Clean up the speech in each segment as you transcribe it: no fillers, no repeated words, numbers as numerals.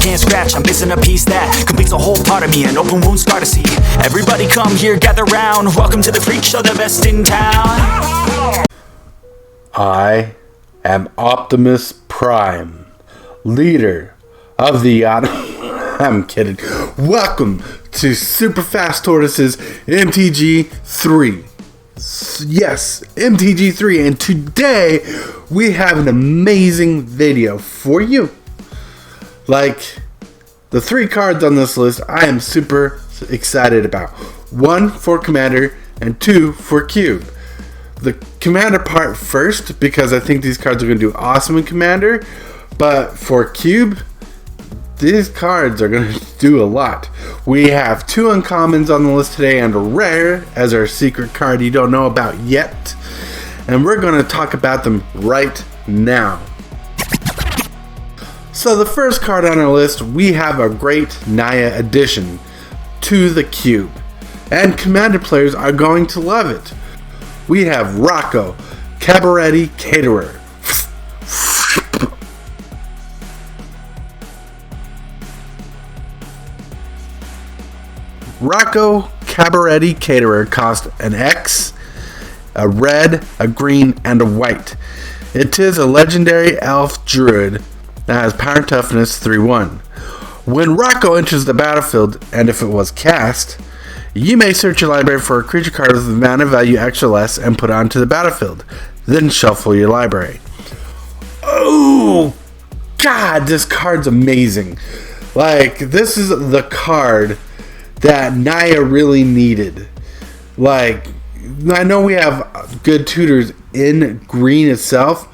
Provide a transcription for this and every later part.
can't scratch. I'm missing a piece that completes a whole part of me, an open wound scar to see. Everybody come here, gather round. Welcome to the freak show, the best in town. I am Optimus Prime, leader of the I'm kidding. Welcome to Super Fast Tortoises MTG 3. Yes, MTG 3, and today we have an amazing video for you. Like, the 3 cards on this list I am super excited about. 1 for Commander and 2 for Cube. The Commander part first, because I think these cards are going to do awesome in Commander. But for Cube, these cards are going to do a lot. We have 2 uncommons on the list today and a rare as our secret card you don't know about yet. And we're going to talk about them right now. So the first card on our list, we have a great Naya addition to the Cube. And Commander players are going to love it. We have Rocco Cabaretti Caterer. Rocco Cabaretti Caterer costs an X, a red, a green, and a white. It is a legendary elf druid that has power and toughness 3/1. When Rocco enters the battlefield, and if it was cast, you may search your library for a creature card with mana value X or less and put it onto the battlefield. Then shuffle your library. Oh, God, this card's amazing. Like, this is the card that Naya really needed. Like, I know we have good tutors in green itself,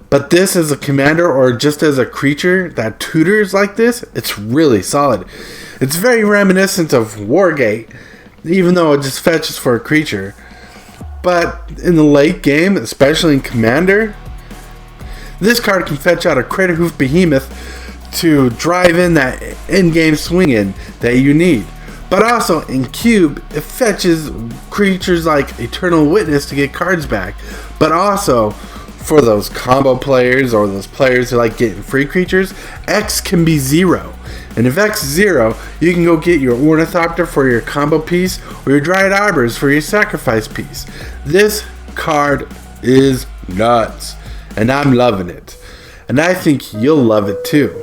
but this as a commander or just as a creature that tutors like this, it's really solid. It's very reminiscent of Wargate, even though it just fetches for a creature. But in the late game, especially in Commander, this card can fetch out a Craterhoof Behemoth to drive in that in-game swing in that you need. But also in Cube, it fetches creatures like Eternal Witness to get cards back. But also, for those combo players or those players who like getting free creatures, X can be 0. And if X is 0, you can go get your Ornithopter for your combo piece or your Dryad Arbors for your sacrifice piece. This card is nuts, and I'm loving it. And I think you'll love it too.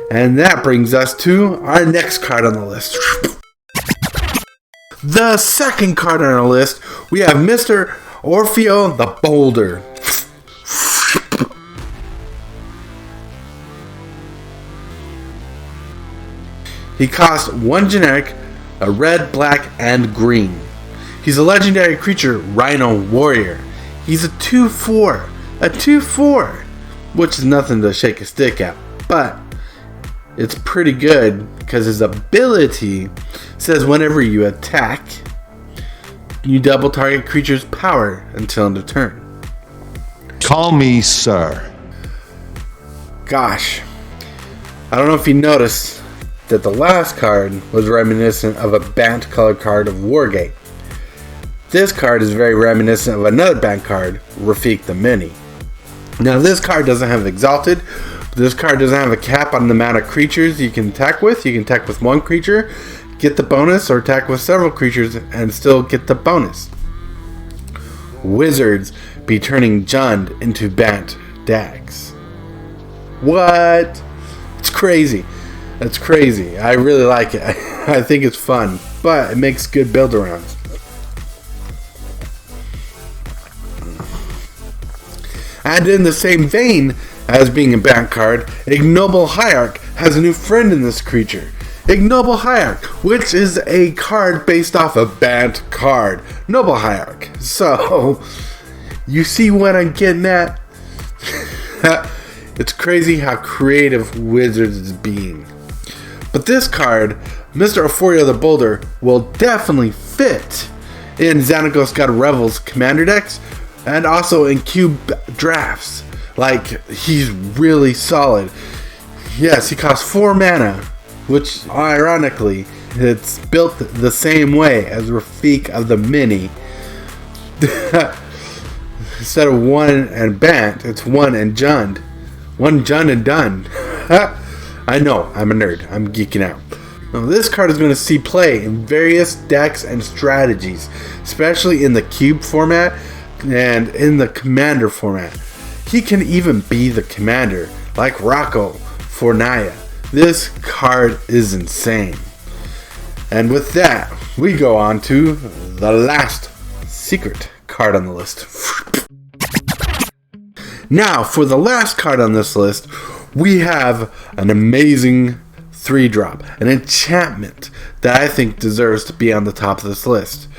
And that brings us to our next card on the list. The second card on our list, we have Mr. Orpheo the Boulder. He costs 1 generic, a red, black, and green. He's a legendary creature, Rhino Warrior. He's a 2/4. A 2/4, which is nothing to shake a stick at, but it's pretty good because his ability says whenever you attack, you double target creature's power until end of turn. Call me sir. Gosh, I don't know if you noticed that the last card was reminiscent of a Bant color card of Wargate. This card is very reminiscent of another Bant card, Rafik the Mini. Now this card doesn't have Exalted. This card doesn't have a cap on the amount of creatures you can attack with. You can attack with 1 creature, get the bonus, or attack with several creatures and still get the bonus. Wizards be turning Jund into Bant decks. What? It's crazy. That's crazy. I really like it. I think it's fun, but it makes good build arounds. And in the same vein as being a Bant card, Ignoble Hierarch has a new friend in this creature. Ignoble Hierarch, which is a card based off a Bant card, Noble Hierarch. So, you see what I'm getting at? It's crazy how creative Wizards is being. But this card, Mr. Orpheo the Boulder, will definitely fit in Xanagos God of Revel's commander decks and also in Cube drafts. Like, he's really solid. Yes, he costs 4 mana, which ironically, it's built the same way as Rafik of the Mini. Instead of 1 and Bant, it's 1 and Jund. 1 Jund and done. I know, I'm a nerd. I'm geeking out. Now, this card is going to see play in various decks and strategies, especially in the cube format and in the commander format. He can even be the commander, like Rocco for Naya. This card is insane. And with that, we go on to the last secret card on the list. Now, for the last card on this list, we have an amazing 3-drop, an enchantment that I think deserves to be on the top of this list.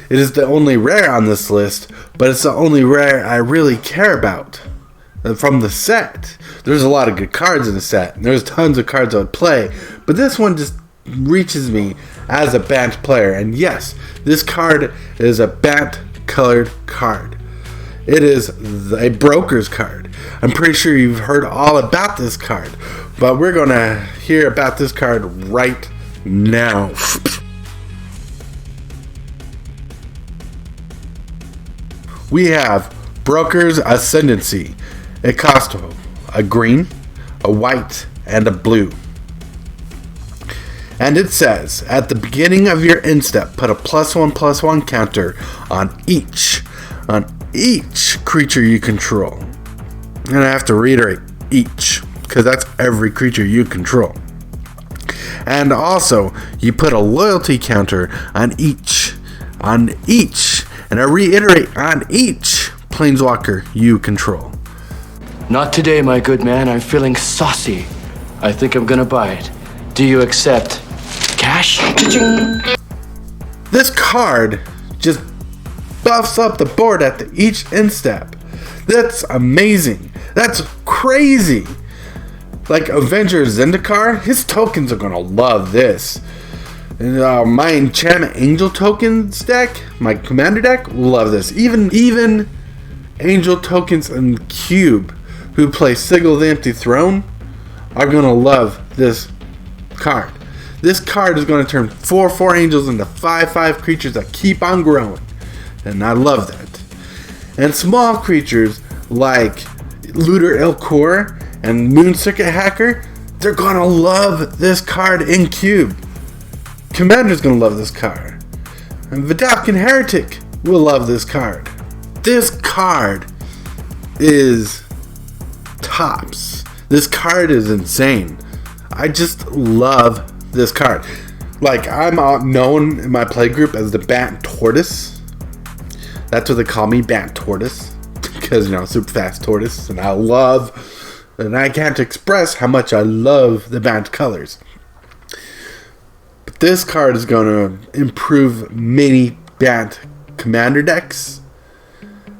It is the only rare on this list, but it's the only rare I really care about from the set. There's a lot of good cards in the set, and there's tons of cards I would play, but this one just reaches me as a Bant player. And yes, this card is a Bant colored card. It is a broker's card. I'm pretty sure you've heard all about this card, but we're going to hear about this card right now. We have Broker's Ascendancy. It costs a green, a white, and a blue. And it says, at the beginning of your end step, put a +1/+1 counter on each creature you control. And I have to reiterate each, because that's every creature you control. And also, you put a loyalty counter on each, and I reiterate, on each planeswalker you control. Not today, my good man. I'm feeling saucy. I think I'm gonna buy it. Do you accept cash? Cha-ching. This card just buffs up the board at each end step. That's amazing. That's crazy. Like Avenger Zendikar, his tokens are gonna love this. And my Enchantment Angel tokens deck, my commander deck, love this. Even Angel tokens in Cube, who play Sigil the Empty Throne, are gonna love this card. This card is gonna turn 4/4 angels into 5/5 creatures that keep on growing. And I love that. And small creatures like Looter Elcor and Moon Circuit Hacker, they're gonna love this card in Cube. Commander's gonna love this card. And Vidalcan Heretic will love this card. This card is tops. This card is insane. I just love this card. Like, I'm known in my play group as the Bant Tortoise. That's what they call me, Bant Tortoise. Because, super fast tortoise. And I can't express how much I love the Bant colors. But this card is going to improve many Bant commander decks.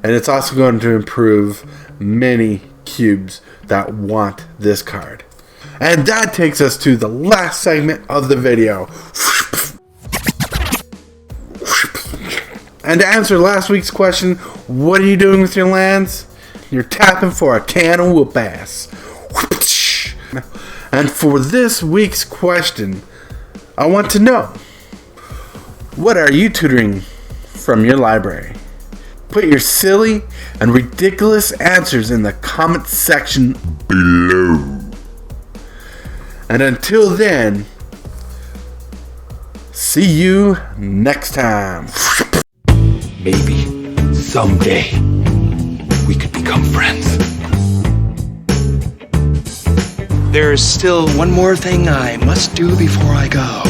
And it's also going to improve many cubes that want this card. And that takes us to the last segment of the video. And to answer last week's question, what are you doing with your lands? You're tapping for a can of whoop ass. And for this week's question, I want to know, what are you tutoring from your library? Put your silly and ridiculous answers in the comment section below. And until then, see you next time. Maybe someday we could become friends. There's still one more thing I must do before I go.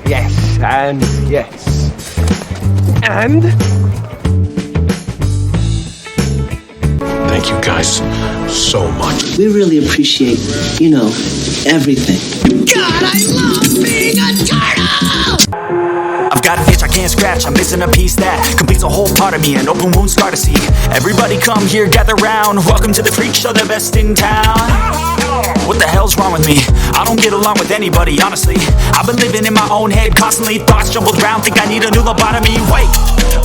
Yes, and yes. And thank you guys so much. We really appreciate, everything. God, I love being a turtle! I've got an itch I can't scratch, I'm missing a piece that completes a whole part of me, an open wound scar to see. Everybody come here, gather round, welcome to the freak show, the best in town. What the hell's wrong with me? I don't get along with anybody, honestly. I've been living in my own head, constantly thoughts jumbled around, think I need a new lobotomy. Wait,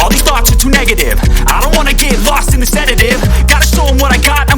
all these thoughts are too negative, I don't wanna get lost in the sedative. Gotta show them what I got,